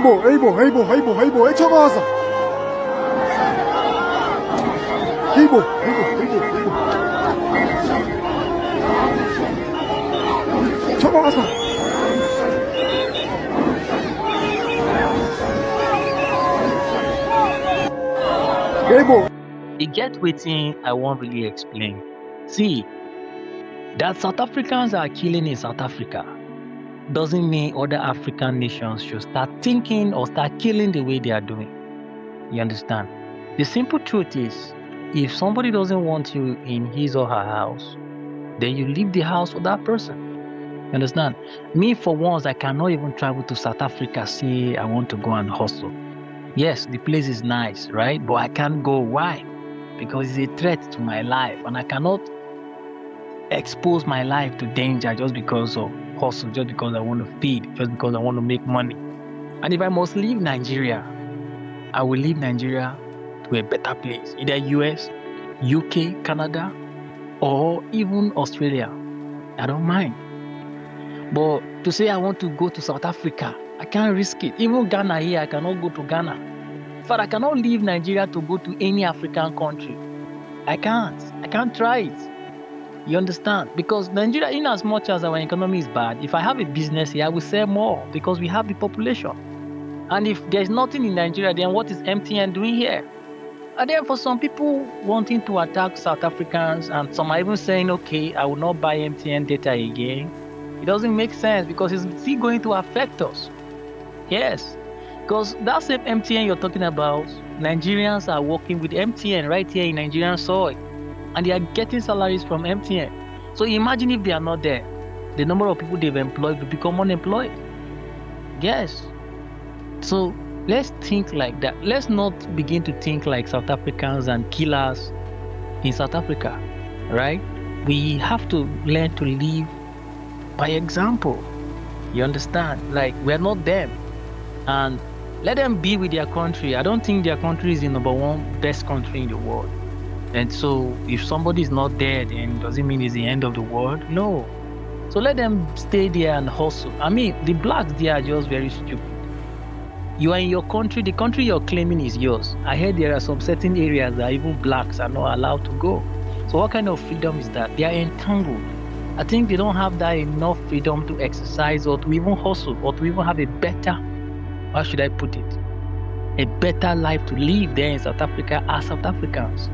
Hey, Chamasa. Hey, Chamasa. Hey, You get wetin I won't really explain. See, that South Africans are killing in South Africa doesn't mean other African nations should start thinking or start killing the way they are doing. You understand? The simple truth is, if somebody doesn't want you in his or her house, then you leave the house for that person. You understand? Me, for once, I cannot even travel to South Africa, say I want to go and hustle. Yes, the place is nice, right? But I can't go. Why? Because it's a threat to my life, and I cannot expose my life to danger just because of hustle, just because I want to feed, just because I want to make money. And if I must leave Nigeria, I will leave Nigeria to a better place, either US, UK, Canada, or even Australia. I don't mind. But to say I want to go to South Africa, I can't risk it. Even Ghana here, I cannot go to Ghana. In fact, I cannot leave Nigeria to go to any African country. I can't try it. You understand? Because Nigeria, in as much as our economy is bad, if I have a business here, I will sell more because we have the population. And if there's nothing in Nigeria, then what is MTN doing here? And then for some people wanting to attack South Africans, and some are even saying, okay, I will not buy MTN data again. It doesn't make sense because it's still going to affect us. Yes, because that same MTN you're talking about, Nigerians are working with MTN right here in Nigerian soil, and they are getting salaries from MTN. So imagine if they are not there, the number of people they've employed will become unemployed. Yes. So let's think like that. Let's not begin to think like South Africans and killers in South Africa, right? We have to learn to live by example. You understand? Like, we're not them. And let them be with their country. I don't think their country is the number one best country in the world. And so if somebody is not there, then does it mean it's the end of the world? No. So let them stay there and hustle. I mean, the blacks, they are just very stupid. You are in your country, the country you're claiming is yours. I heard there are some certain areas that even blacks are not allowed to go. So what kind of freedom is that? They are entangled. I think they don't have that enough freedom to exercise or to even hustle or to even have a better, how should I put it, a better life to live there in South Africa as South Africans.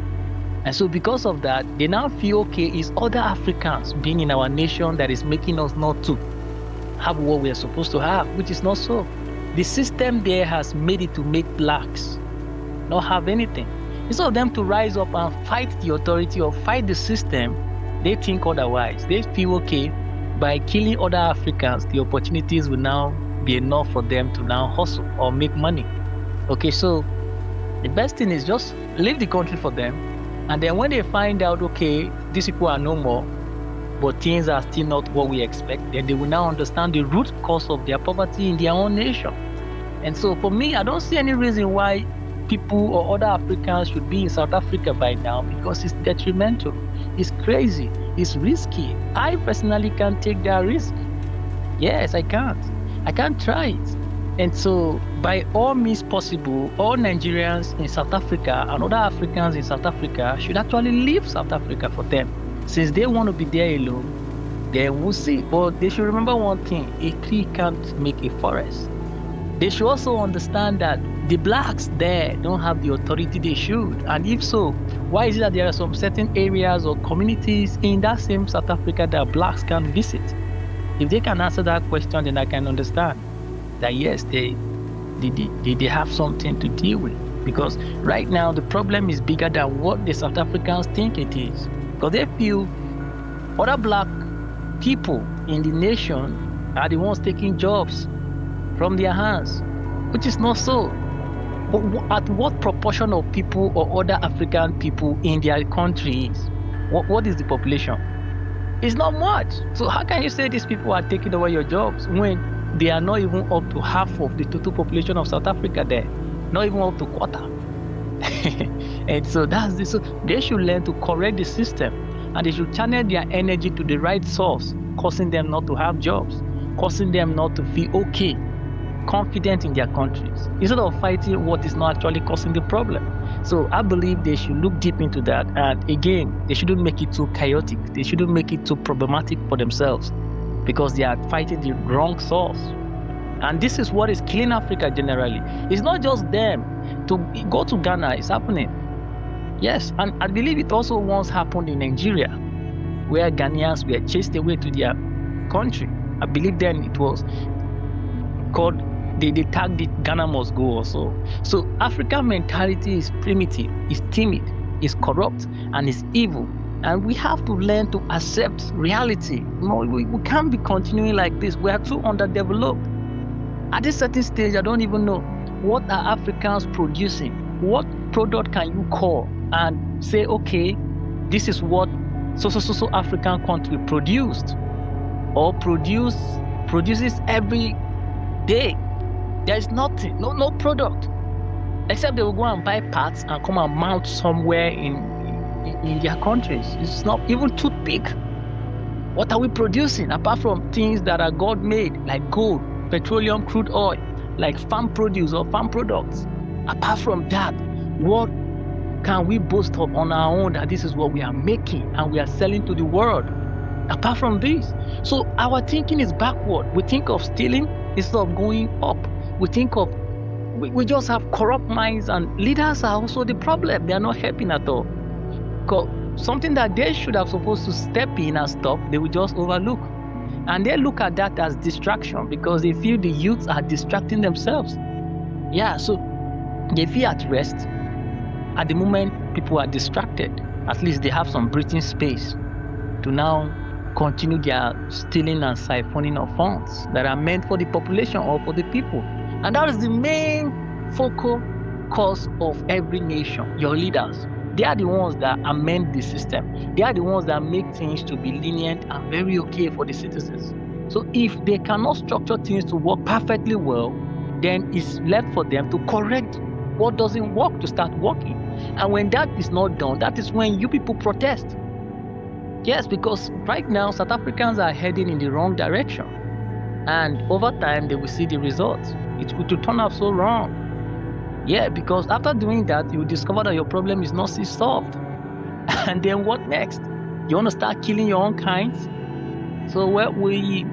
And so because of that, they now feel, okay, it's other Africans being in our nation that is making us not to have what we are supposed to have, which is not so. The system there has made it to make blacks not have anything. Instead of them to rise up and fight the authority or fight the system, they think otherwise. They feel, okay, by killing other Africans, the opportunities will now be enough for them to now hustle or make money. Okay, so the best thing is just leave the country for them. And then when they find out, okay, these people are no more, but things are still not what we expect, then they will now understand the root cause of their poverty in their own nation. And so for me, I don't see any reason why people or other Africans should be in South Africa by now, because it's detrimental, it's crazy, it's risky. I personally can't take that risk. Yes, I can't try it. And so by all means possible, all Nigerians in South Africa and other Africans in South Africa should actually leave South Africa for them. Since they want to be there alone, then we'll see. But they should remember one thing: a tree can't make a forest. They should also understand that the blacks there don't have the authority they should. And if so, why is it that there are some certain areas or communities in that same South Africa that blacks can visit? If they can answer that question, then I can understand that yes, they have something to deal with. Because right now the problem is bigger than what the South Africans think it is. Because they feel other black people in the nation are the ones taking jobs from their hands, which is not so. But at what proportion of people or other African people in their countries? What is the population? It's not much. So how can you say these people are taking over your jobs when they are not even up to half of the total population of South Africa there? Not even up to quarter. And so so they should learn to correct the system, and they should channel their energy to the right source, causing them not to have jobs, causing them not to feel okay, confident in their countries instead of fighting what is not actually causing the problem. So I believe they should look deep into that. And again, they shouldn't make it too chaotic. They shouldn't make it too problematic for themselves because they are fighting the wrong source. And this is what is killing Africa generally. It's not just them. To go to Ghana, it's happening. Yes, and I believe it also once happened in Nigeria, where Ghanaians were chased away to their country. I believe then it was called, they tagged it Ghana must go also. So African mentality is primitive, is timid, is corrupt, and is evil. And we have to learn to accept reality. No, we can't be continuing like this. We are too underdeveloped. At this certain stage, I don't even know what are Africans producing. What product can you call and say, okay, this is what so African country produced or produces every day? There is nothing, no product, except they will go and buy parts and come and mount somewhere in their countries. It's not even toothpick. What are we producing apart from things that are God-made, like gold, petroleum, crude oil, like farm produce or farm products? Apart from that, what can we boast of on our own that this is what we are making and we are selling to the world? Apart from this, so our thinking is backward. We think of stealing instead of going up. We just have corrupt minds, and leaders are also the problem. They are not helping at all. Something that they should have supposed to step in and stop, they will just overlook. And they look at that as distraction because they feel the youths are distracting themselves. Yeah, so they feel at rest. At the moment people are distracted, at least they have some breathing space to now continue their stealing and siphoning of funds that are meant for the population or for the people. And that is the main focal cause of every nation. Your leaders, they are the ones that amend the system. They are the ones that make things to be lenient and very okay for the citizens. So if they cannot structure things to work perfectly well, then it's left for them to correct what doesn't work to start working. And when that is not done, that is when you people protest. Yes, because right now South Africans are heading in the wrong direction. And over time, they will see the results. It will turn out so wrong. Yeah, because after doing that, you will discover that your problem is not still solved. And then what next? You want to start killing your own kind? So we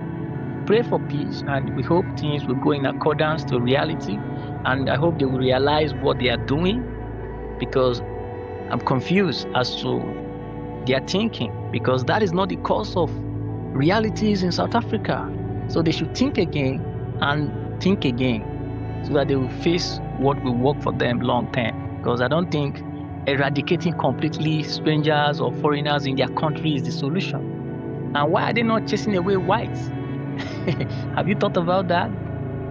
pray for peace, and we hope things will go in accordance to reality. And I hope they will realize what they are doing, because I'm confused as to their thinking, because that is not the cause of realities in South Africa. So they should think again and think again so that they will face what will work for them long term. Because I don't think eradicating completely strangers or foreigners in their country is the solution. And why are they not chasing away whites? Have you thought about that?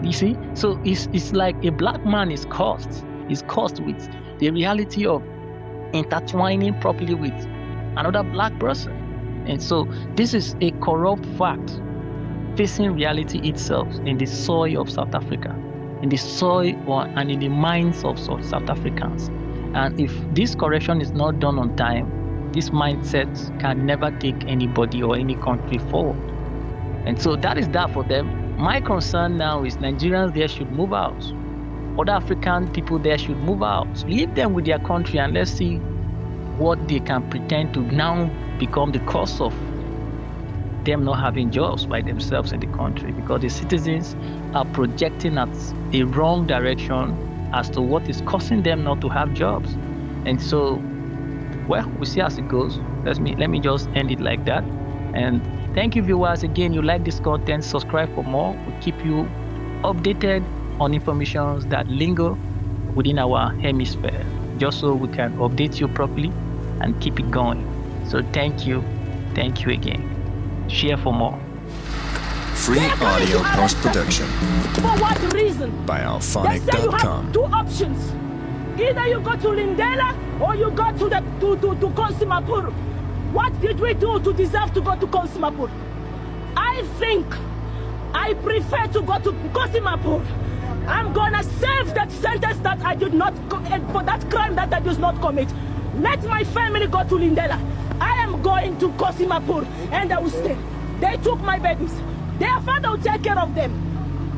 You see? So it's like a black man is cursed. He's cursed with the reality of intertwining properly with another black person. And so this is a corrupt fact facing reality itself in the soil of South Africa, in the soil and in the minds of South Africans. And if this correction is not done on time, this mindset can never take anybody or any country forward. And so that is that for them. My concern now is Nigerians there should move out. Other African people there should move out. Leave them with their country and let's see what they can pretend to now become the cause of them not having jobs by themselves in the country, because the citizens are projecting at a wrong direction as to what is causing them not to have jobs. And so, well, we'll see as it goes. Let me just end it like that. And thank you, viewers. Again, you like this content, subscribe for more. We'll keep you updated on information that linger within our hemisphere, just so we can update you properly and keep it going. So thank you again. Share for more. Free audio post-production. For what reason? By They say you alphonic.com. have two options. Either you go to Lindela or you go to Konsimapur. What did we do to deserve to go to Konsimapur? I think I prefer to go to Konsimapur. I'm gonna serve that sentence that I did not for that crime that I did not commit. Let my family go to Lindela. I am going to Konsimapur and I will stay. They took my babies. Their father will take care of them.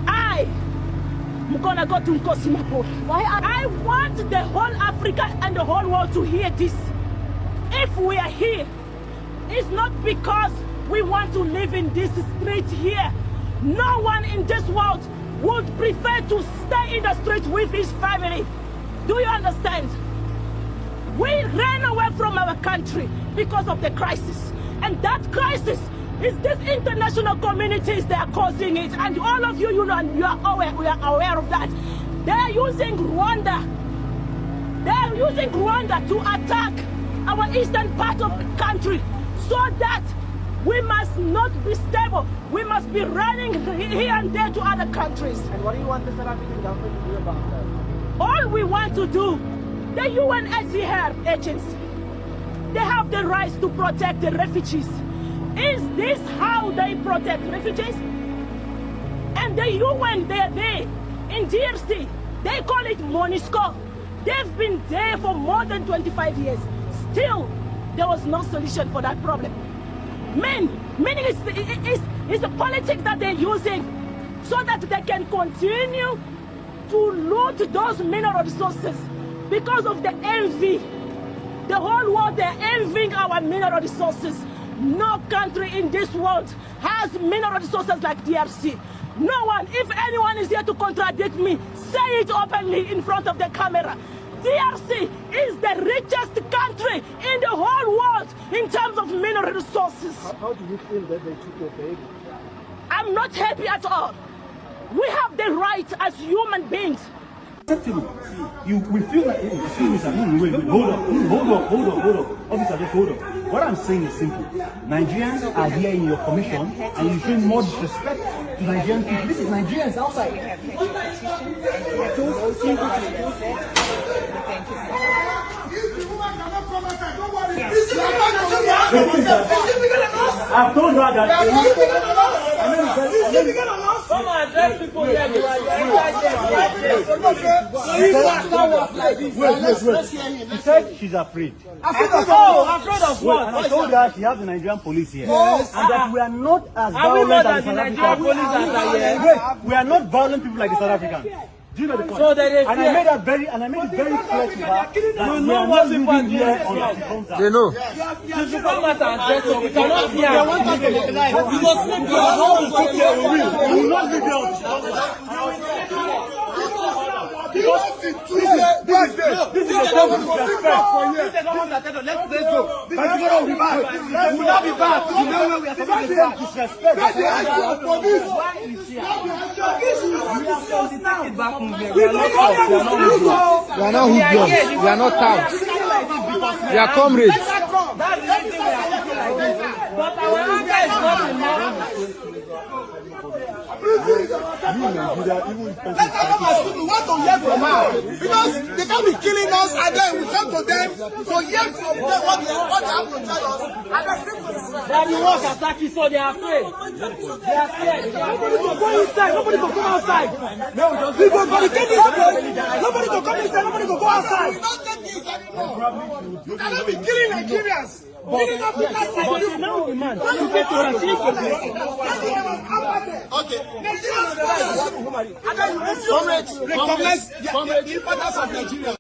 I I'm gonna go to Nkosimapur. I want the whole Africa and the whole world to hear this. If we are here, it's not because we want to live in this street here. No one in this world would prefer to stay in the street with his family. Do you understand? We ran away from our country because of the crisis. And that crisis is this international communities that are causing it. And all of you, we are aware of that. They are using Rwanda. They are using Rwanda to attack our eastern part of the country so that we must not be stable. We must be running here and there to other countries. And what do you want the South African government to do about that? All we want to do, the UNHCR agency, they have the rights to protect the refugees. Is this how they protect refugees? And the UN, they're there in DRC. They call it MONUSCO. They've been there for more than 25 years. Still, there was no solution for that problem. Meaning it's the politics that they're using so that they can continue to loot those mineral resources because of the envy. The whole world, they're envying our mineral resources. No country in this world has mineral resources like DRC. No one. If anyone is here to contradict me, say it openly in front of the camera. DRC is the richest country in the whole world in terms of mineral resources. How do you feel that they took your baby? I'm not happy at all. We have the right as human beings. We feel like, excuse me, sir, wait, hold on. Officer, just hold on. What I'm saying is simple. Nigerians are here in your commission and you show more disrespect to Nigerian people. This is Nigerians outside. We have had petitions and we have no I've told her that. Come and address people here. Wait. She said she's afraid. Afraid of what? And I told her she has the Nigerian police here. And that we are not as violent as the South Africans. We are not violent people like the South Africans. Do you know the point? So there is and I made it very clear to her that we are not living here on the front side. They know. If you come out and address it, we cannot see her. We go sleep here. We will not live here on this is a form of disrespect. Let's go. But you will be back. We will not be back. You know where we are supposed to start. Disrespect. Why is she? We are not hoodlums. We are not touts. We are comrades. That's the reason we are talking like this. But our anger is not enough. Let us we want to hear from her because they can't be killing us and then we come to them to hear from them what they have to tell us and then people they are the ones attacking, so they are afraid. They are scared. Nobody can go inside. Nobody can come outside. We go barricade this place. Nobody can come inside. Nobody can go outside. we don't take this anymore. You cannot be killing Nigerians. Killing Africans like you. Now the man. You get to receive the Okay. Nigerians, comrades, recognize the importance of Nigeria.